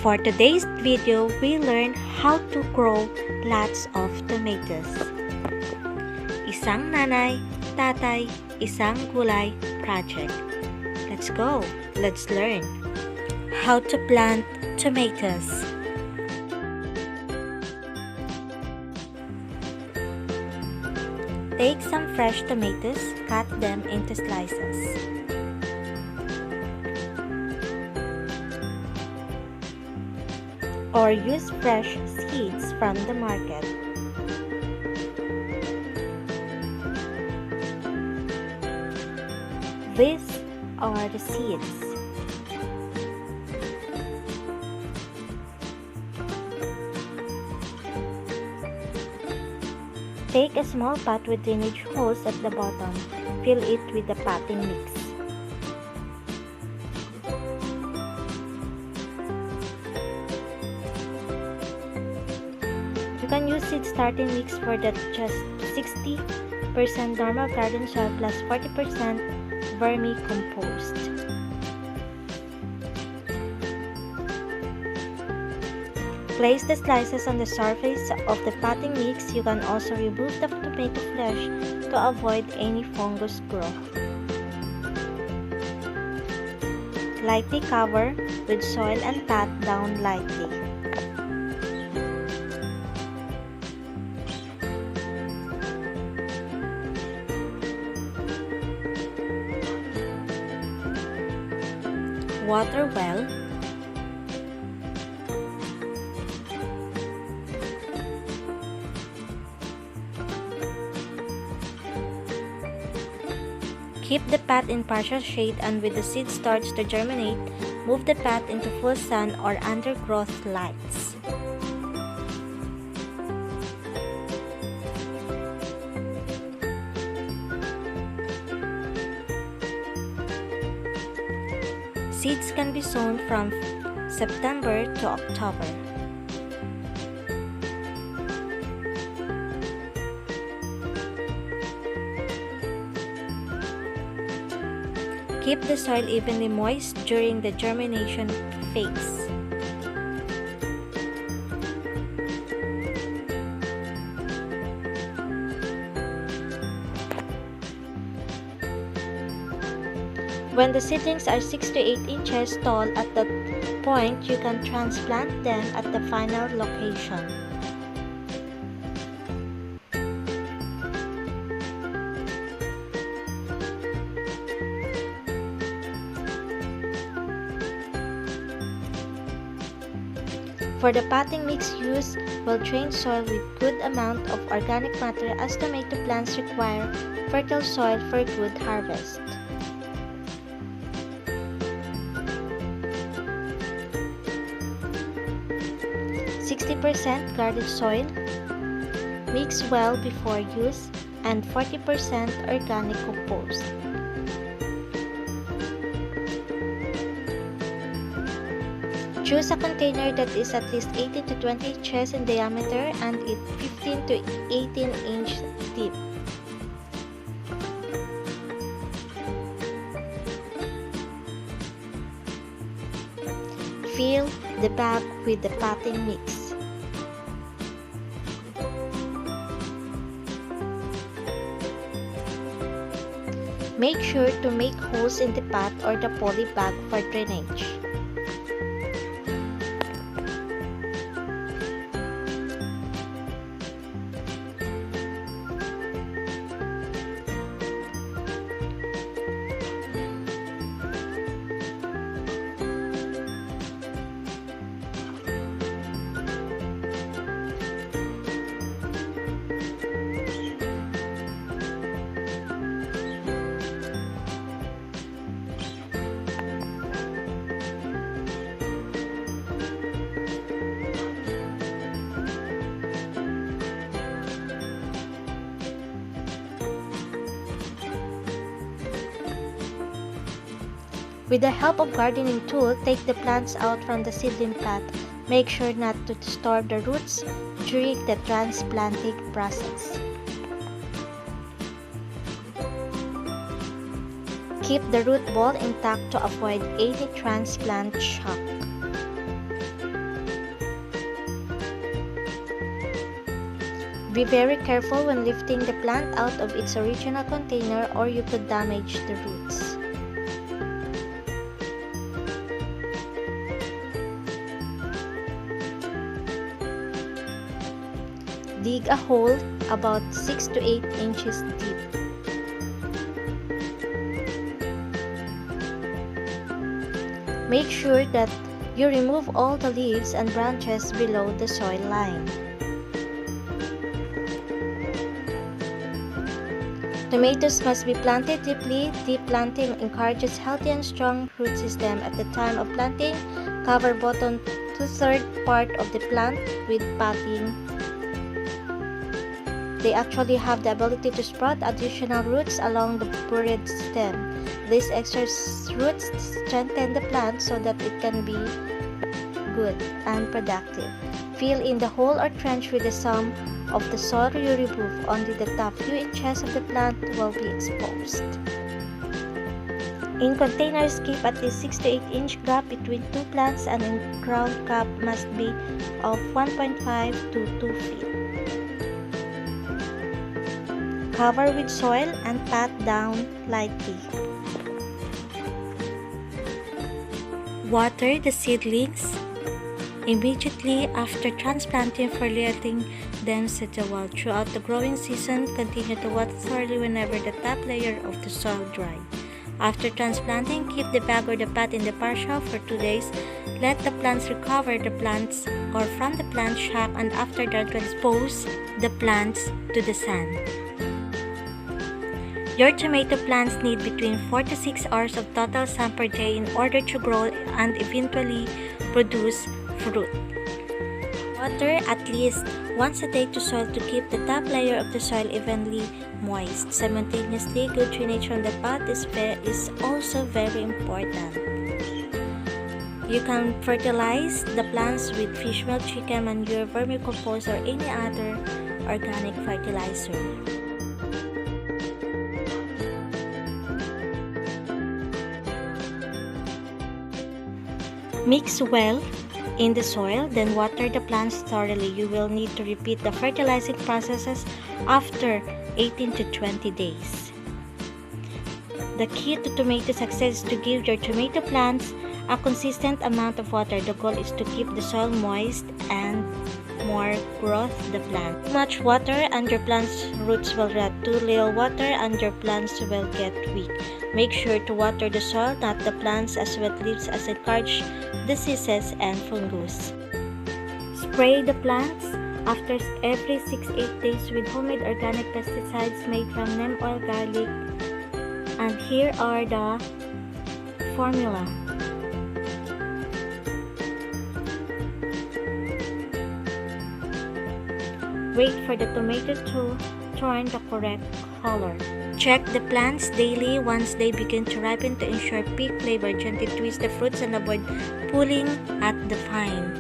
For today's video, we learn how to grow lots of tomatoes. Isang Nanay, Tatay, Isang Gulay project. Let's go! Let's learn how to plant tomatoes. Take some fresh tomatoes, cut them into slices. Or use fresh seeds from the market. These are the seeds. Take a small pot with drainage holes at the bottom. Fill it with the potting mix. You can use seed starting mix for that, just 60% normal garden soil plus 40% vermicompost. Place the slices on the surface of the potting mix. You can also remove the tomato flesh to avoid any fungus growth. Lightly cover with soil and pat down lightly. Water well. Keep the pot in partial shade, and when the seed starts to germinate, move the pot into full sun or undergrowth lights. Seeds can be sown from September to October. Keep the soil evenly moist during the germination phase. When the seedlings are 6 to 8 inches tall, at that point you can transplant them at the final location. For the potting mix use, well-drained soil with good amount of organic matter, as tomato plants require fertile soil for good harvest. % garden soil, mix well before use, and 40% organic compost. Choose a container that is at least 18 to 20 inches in diameter and 15 to 18 inch deep. Fill the bag with the potting mix. Make sure to make holes in the pot or the poly bag for drainage. With the help of gardening tool, take the plants out from the seedling pot. Make sure not to disturb the roots during the transplanting process. Keep the root ball intact to avoid any transplant shock. Be very careful when lifting the plant out of its original container or you could damage the roots. Dig a hole about 6 to 8 inches deep. Make sure that you remove all the leaves and branches below the soil line. Tomatoes must be planted deeply. Deep planting encourages healthy and strong root system. At the time of planting, cover bottom 2/3 part of the plant with potting. They actually have the ability to sprout additional roots along the buried stem. These extra roots strengthen the plant so that it can be good and productive. Fill in the hole or trench with the sum of the soil you remove. Only the top few inches of the plant will be exposed. In containers, keep at least 6 to 8 inch gap between two plants, and in ground cap must be of 1.5 to 2 feet. Cover with soil and pat down lightly. Water the seedlings immediately after transplanting for letting them sit a while. Throughout the growing season, continue to water thoroughly whenever the top layer of the soil dry. After transplanting, keep the bag or the pot in the partial for 2 days. Let the plants recover the plants or from the plant shock, and after that, expose the plants to the sun. Your tomato plants need between 4 to 6 hours of total sun per day in order to grow and eventually produce fruit. Water at least once a day to soil to keep the top layer of the soil evenly moist. Simultaneously, good drainage from the pot is also very important. You can fertilize the plants with fish meal, chicken manure, vermicompost, or any other organic fertilizer. Mix well in the soil, then water the plants thoroughly. You will need to repeat the fertilizing processes after 18 to 20 days. The key to tomato success is to give your tomato plants a consistent amount of water. The goal is to keep the soil moist and more growth the plant. Too much water and your plant's roots will rot. Too little water and your plants will get weak. Make sure to water the soil, not the plants, as wet leaves as encourage diseases and fungus. Spray the plants after every 6-8 days with homemade organic pesticides made from neem oil, garlic, and here are the formula. Wait for the tomato to turn the correct color. Check the plants daily once they begin to ripen to ensure peak flavor. Gently twist the fruits and avoid pulling at the vine.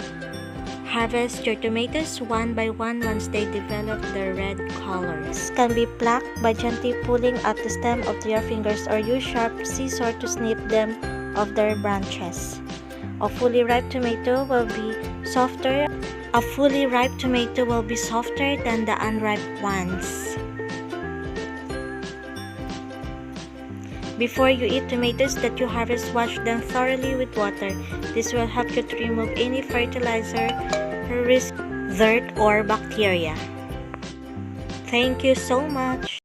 Harvest your tomatoes one by one once they develop their red colors. Can be plucked by gently pulling at the stem of your fingers or use sharp scissors to snip them off their branches. A fully ripe tomato will be softer. A fully ripe tomato will be softer than the unripe ones. Before you eat tomatoes that you harvest, wash them thoroughly with water. This will help you to remove any fertilizer, risk, dirt, or bacteria. Thank you so much.